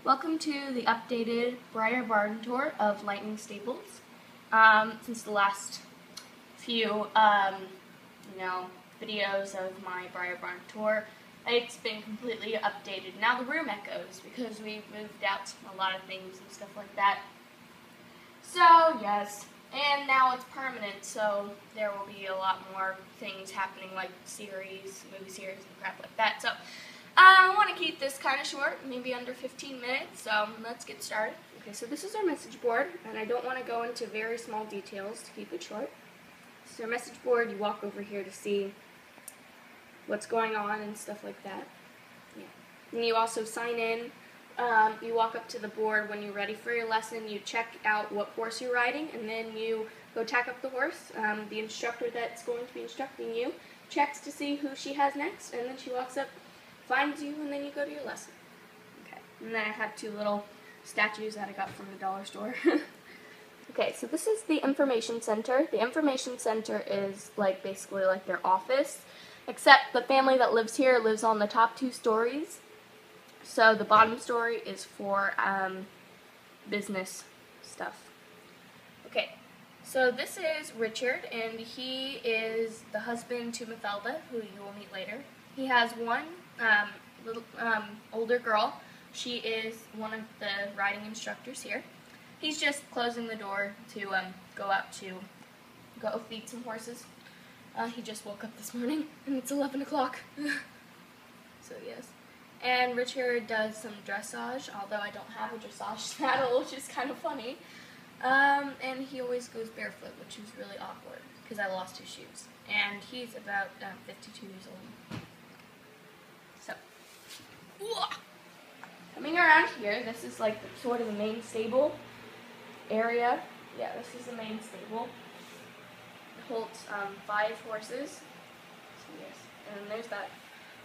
Welcome to the updated Breyer barn tour of Lightning Stables. Since the last few, videos of my Breyer barn tour, it's been completely updated. Now the room echoes because we moved out a lot of things and stuff like that. So yes, and now it's permanent, so there will be a lot more things happening, like movie series and crap like that. So I want to keep this kind of short, maybe under 15 minutes, so let's get started. Okay, so this is our message board, and I don't want to go into very small details to keep it short. So our message board, you walk over here to see what's going on and stuff like that. Yeah. And you also sign in. You walk up to the board when you're ready for your lesson, you check out what horse you're riding, and then you go tack up the horse. The instructor that's going to be instructing you checks to see who she has next, and then she walks up, finds you, and then you go to your lesson. Okay. And then I have two little statues that I got from the dollar store. Okay, so this is the information center. The information center is basically like their office, except the family that lives here lives on the top 2 stories. So the bottom story is for business stuff. Okay, so this is Richard, and he is the husband to Mathilda, who you will meet later. He has one little older girl. She is one of the riding instructors here. He's just closing the door to go out to go feed some horses. He just woke up this morning, and it's 11 o'clock. So yes. And Richard does some dressage, although I don't have a dressage saddle, which is kind of funny. And he always goes barefoot, which is really awkward, because I lost his shoes. And he's about 52 years old. So, coming around here, this is like sort of the main stable area. Yeah, this is the main stable. It holds 5 horses. So yes, and there's that.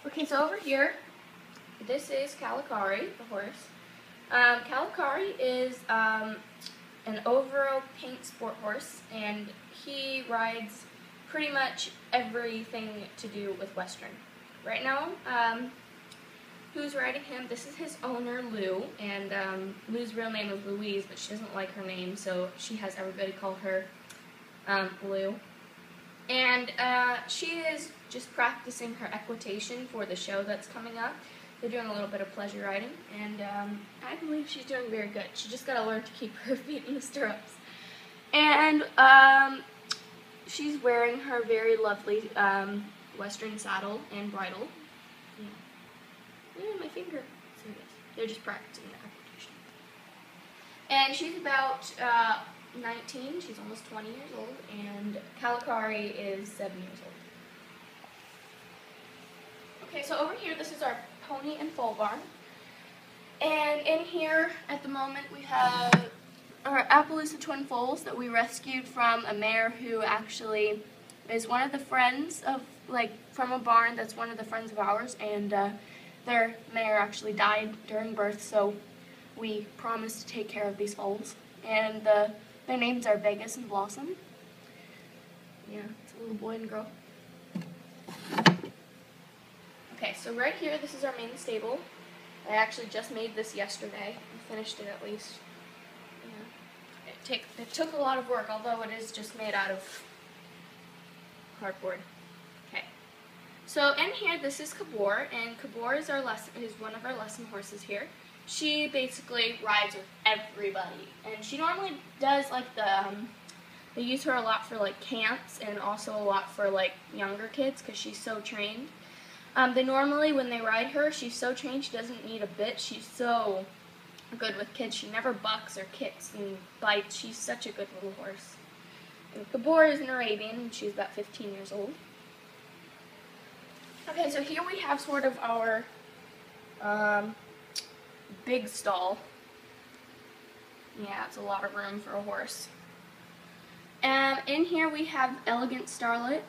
Okay, so over here, this is Calicari, the horse. Calicari is an overall paint sport horse, and he rides pretty much everything to do with Western. Right now, who's riding him? This is his owner, Lou, and Lou's real name is Louise, but she doesn't like her name, so she has everybody call her Lou. And she is just practicing her equitation for the show that's coming up. They're doing a little bit of pleasure riding, and I believe she's doing very good. She just got to learn to keep her feet in the stirrups. And she's wearing her very lovely Western saddle and bridle. Yeah, my finger. So yes, they're just practicing the equitation. And she's about 19. She's almost 20 years old, and Calicari is 7 years old. Okay, so over here, this is our pony and foal barn. And in here, at the moment, we have our Appaloosa twin foals that we rescued from a mare who actually is one of the friends of, from a barn that's one of the friends of ours, and their mare actually died during birth, so we promised to take care of these foals. And their names are Vegas and Blossom. Yeah, it's a little boy and girl. Okay, so right here, this is our main stable. I actually just made this yesterday. I finished it at least. Yeah. It took a lot of work, although it is just made out of cardboard. Okay. So in here, this is Kabor, and Kabor is one of our lesson horses here. She basically rides with everybody, and she normally does they use her a lot for camps, and also a lot for younger kids because she's so trained. They normally, when they ride her, she's so trained she doesn't need a bit. She's so good with kids. She never bucks or kicks and bites. She's such a good little horse. And Kabor is an Arabian, and she's about 15 years old. Okay, so here we have sort of our big stall. Yeah, it's a lot of room for a horse. In here we have Elegant Starlet.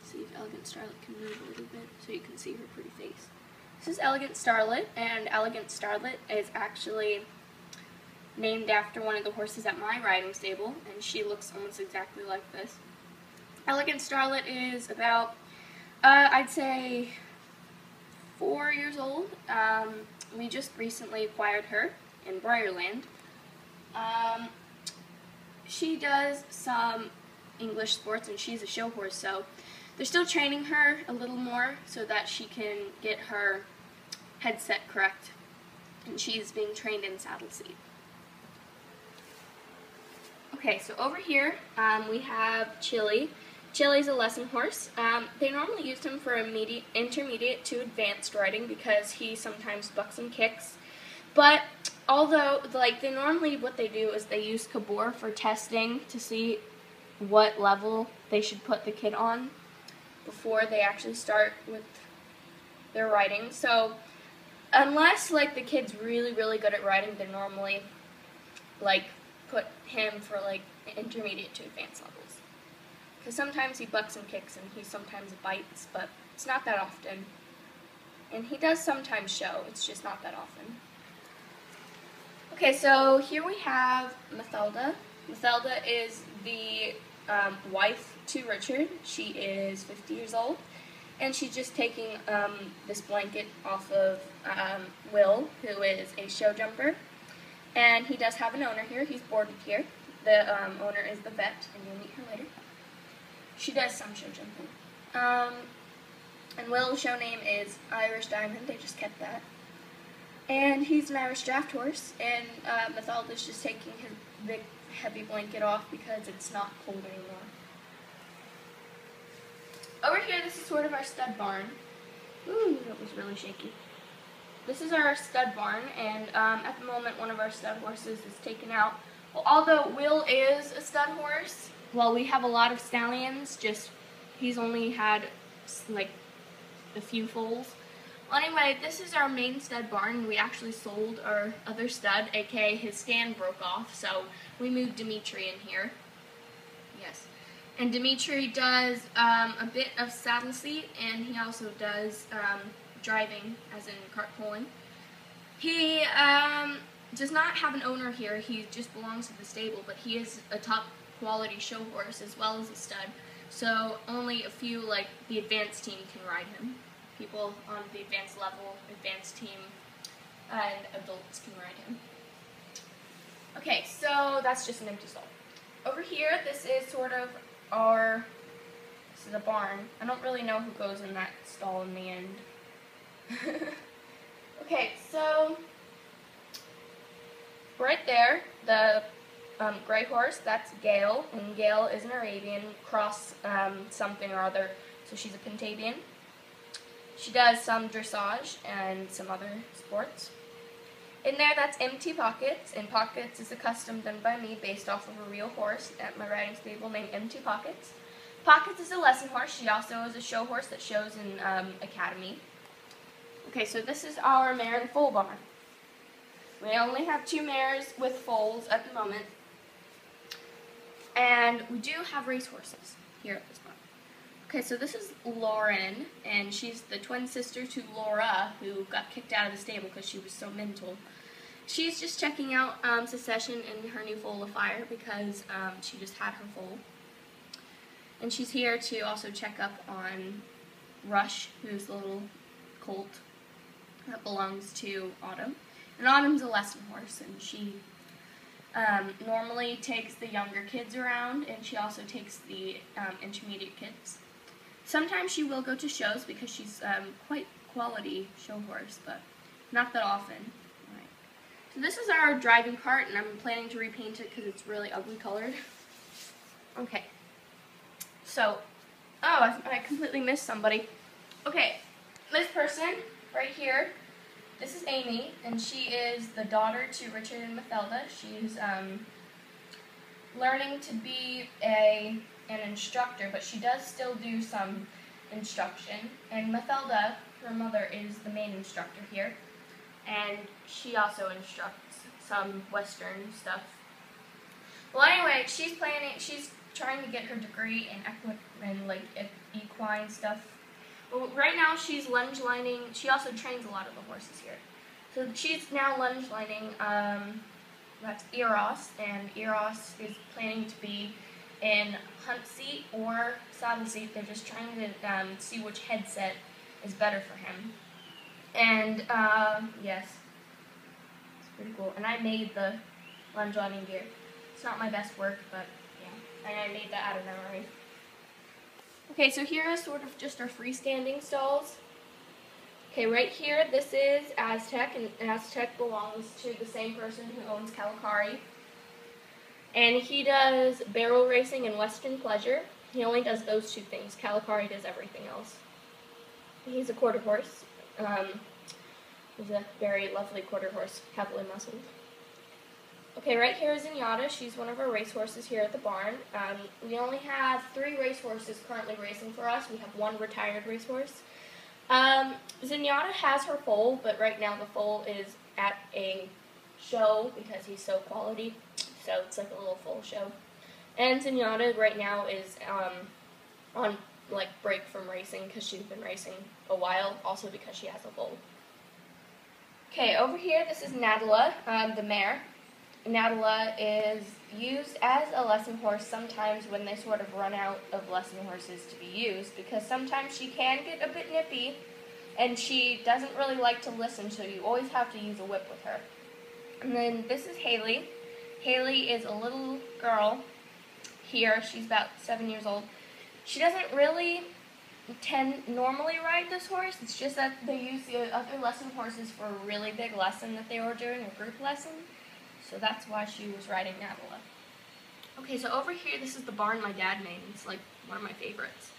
See if Elegant Starlet can move a little bit so you can see her pretty face. This is Elegant Starlet, and Elegant Starlet is actually named after one of the horses at my riding stable, and she looks almost exactly like this. Elegant Starlet is about, I'd say 4 years old. We just recently acquired her in Breyer. She does some English sports, and she's a show horse, so they're still training her a little more so that she can get her headset correct, and she's being trained in saddle seat. Okay, so over here we have Chili. Chili's a lesson horse. They normally use him for intermediate to advanced riding because he sometimes bucks and kicks. But although, they normally, what they do is they use Cabor for testing to see what level they should put the kid on before they actually start with their riding. So unless the kid's really, really good at riding, they normally put him for intermediate to advanced levels. Because sometimes he bucks and kicks and he sometimes bites, but it's not that often. And he does sometimes show, it's just not that often. Okay, so here we have Mathelda. Mathelda is the wife to Richard. She is 50 years old, and she's just taking this blanket off of Will, who is a show jumper. And he does have an owner here. He's boarded here. The owner is the vet, and you'll meet her later. She does some show jumping. And Will's show name is Irish Diamond. They just kept that. And he's an Irish draft horse, and Mathelda's just taking his big, heavy blanket off because it's not cold anymore. Over here, this is sort of our stud barn. Ooh, that was really shaky. This is our stud barn, and at the moment, one of our stud horses is taken out. Well, although Will is a stud horse, well, we have a lot of stallions, he's only had, a few foals. Well, anyway, this is our main stud barn. We actually sold our other stud, aka his stand broke off, so we moved Dimitri in here. Yes. And Dimitri does a bit of saddle seat, and he also does driving, as in cart pulling. He does not have an owner here. He just belongs to the stable, but he is a top quality show horse as well as a stud. So only a few, the advanced team can ride him. People on the advanced level, advanced team, and adults can ride him. Okay, so that's just an empty stall. Over here, this is sort of this is a barn. I don't really know who goes in that stall in the end. Okay, so right there, the gray horse, that's Gale, and Gale is an Arabian cross something or other, so she's a Pentabian. She does some dressage and some other sports. In there, that's Empty Pockets, and Pockets is a custom done by me based off of a real horse at my riding stable named Empty Pockets. Pockets is a lesson horse. She also is a show horse that shows in Academy. Okay, so this is our mare and foal barn. We only have 2 mares with foals at the moment. And we do have racehorses here at this barn. Okay, so this is Lauren, and she's the twin sister to Laura, who got kicked out of the stable because she was so mental. She's just checking out Secession and her new foal of Fire because she just had her foal. And she's here to also check up on Rush, who's the little colt that belongs to Autumn. And Autumn's a lesson horse, and she normally takes the younger kids around, and she also takes the intermediate kids. Sometimes she will go to shows because she's quite quality show horse, but not that often. Right. So this is our driving cart, and I'm planning to repaint it because it's really ugly colored. Okay. So, I completely missed somebody. Okay, this person right here, this is Amy, and she is the daughter to Richard and Mathelda. She's learning to be an instructor, but she does still do some instruction. And Mathelda, her mother, is the main instructor here, and she also instructs some Western stuff. Well, anyway, she's trying to get her degree in equine stuff. Well, right now she's lunge lining. She also trains a lot of the horses here. So she's now lunge lining. That's Eros, and Eros is planning to be in hunt seat or saddle seat. They're just trying to see which headset is better for him. And yes, it's pretty cool. And I made the lunge jogging gear. It's not my best work, but yeah, and I made that out of memory. Okay, so here is sort of just our freestanding stalls. Okay, right here, this is Aztec, and Aztec belongs to the same person who owns Calicari. And he does barrel racing and Western pleasure. He only does those two things. Calicari does everything else. He's a quarter horse. He's a very lovely quarter horse, heavily muscled. Okay, right here is Zenyatta. She's one of our racehorses here at the barn. We only have 3 racehorses currently racing for us. We have 1 retired racehorse. Zenyatta has her foal, but right now the foal is at a show because he's so quality. So it's like a little foal show. And Zenyatta right now is on like break from racing because she's been racing a while, also because she has a foal. Okay, over here this is Nadala, the mare. Nadala is used as a lesson horse sometimes when they sort of run out of lesson horses to be used, because sometimes she can get a bit nippy and she doesn't really like to listen, so you always have to use a whip with her. And then this is Haley. Haley is a little girl here. She's about 7 years old. She doesn't really normally ride this horse. It's just that they use the other lesson horses for a really big lesson that they were doing, a group lesson. So that's why she was riding Nadala. Okay, so over here, this is the barn my dad made. It's like one of my favorites.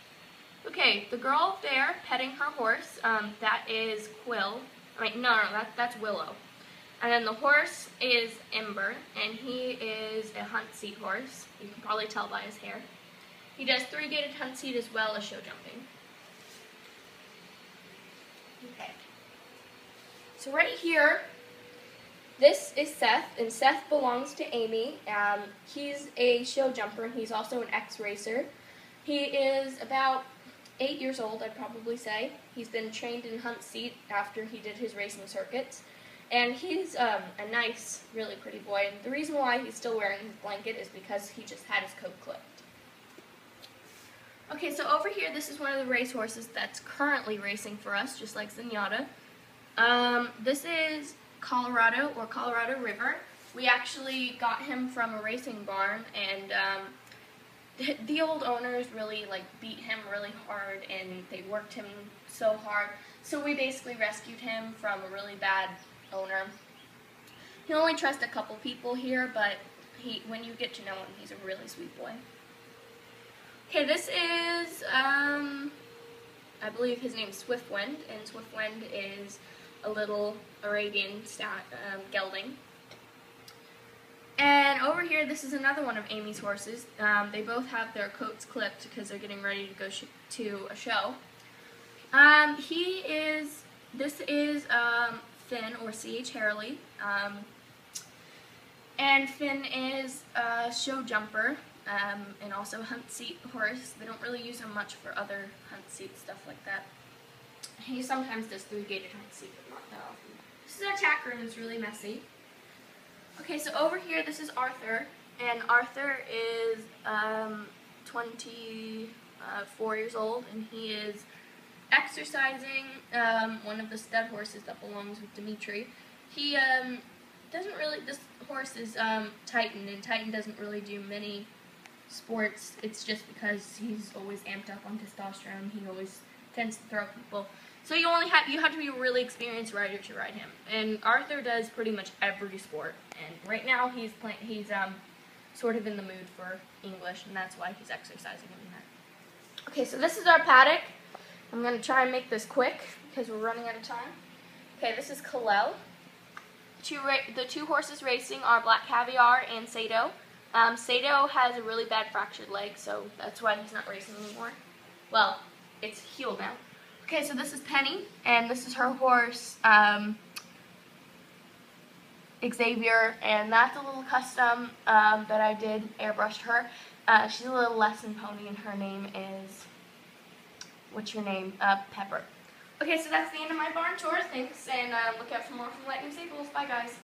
Okay, the girl there petting her horse, that is Quill. That's Willow. And then the horse is Ember, and he is a hunt seat horse. You can probably tell by his hair. He does 3-gaited hunt seat as well as show jumping. Okay. So right here, this is Seth, and Seth belongs to Amy. He's a show jumper, and he's also an ex-racer. He is about 8 years old, I'd probably say. He's been trained in hunt seat after he did his racing circuits. And he's a nice, really pretty boy. And the reason why he's still wearing his blanket is because he just had his coat clipped. Okay, so over here, this is one of the racehorses that's currently racing for us, just like Zenyatta. This is Colorado, or Colorado River. We actually got him from a racing barn, and the old owners really beat him really hard, and they worked him so hard. So we basically rescued him from a really bad owner. He only trusts a couple people here, but when you get to know him, he's a really sweet boy. Okay, this is, I believe his name's Swiftwind, and Swiftwind is a little Arabian gelding. And over here, this is another one of Amy's horses. They both have their coats clipped because they're getting ready to go to a show. This is Finn, or C.H. Harley, and Finn is a show jumper, and also a hunt seat horse. They don't really use him much for other hunt seat stuff like that. He sometimes does 3-gaited hunt seat, but not that often. This is our tack room. It's really messy. Okay, so over here, this is Arthur, and Arthur is 24 years old, and he is exercising one of the stud horses that belongs with Dimitri. He doesn't really, this horse is Titan, and Titan doesn't really do many sports. It's just because he's always amped up on testosterone. He always tends to throw people. So you have to be a really experienced rider to ride him. And Arthur does pretty much every sport. And right now he's sort of in the mood for English, and that's why he's exercising in that. Okay, so this is our paddock. I'm going to try and make this quick because we're running out of time. Okay, this is Kalel. The 2 horses racing are Black Caviar and Sato. Sato has a really bad fractured leg, so that's why he's not racing anymore. Well, it's healed now. Okay, so this is Penny, and this is her horse, Xavier, and that's a little custom that I did, airbrushed her. She's a little lesson pony, and her name is, what's your name? Pepper. Okay, so that's the end of my barn tour. Thanks, and look out for more from Lightning Stables. Bye, guys.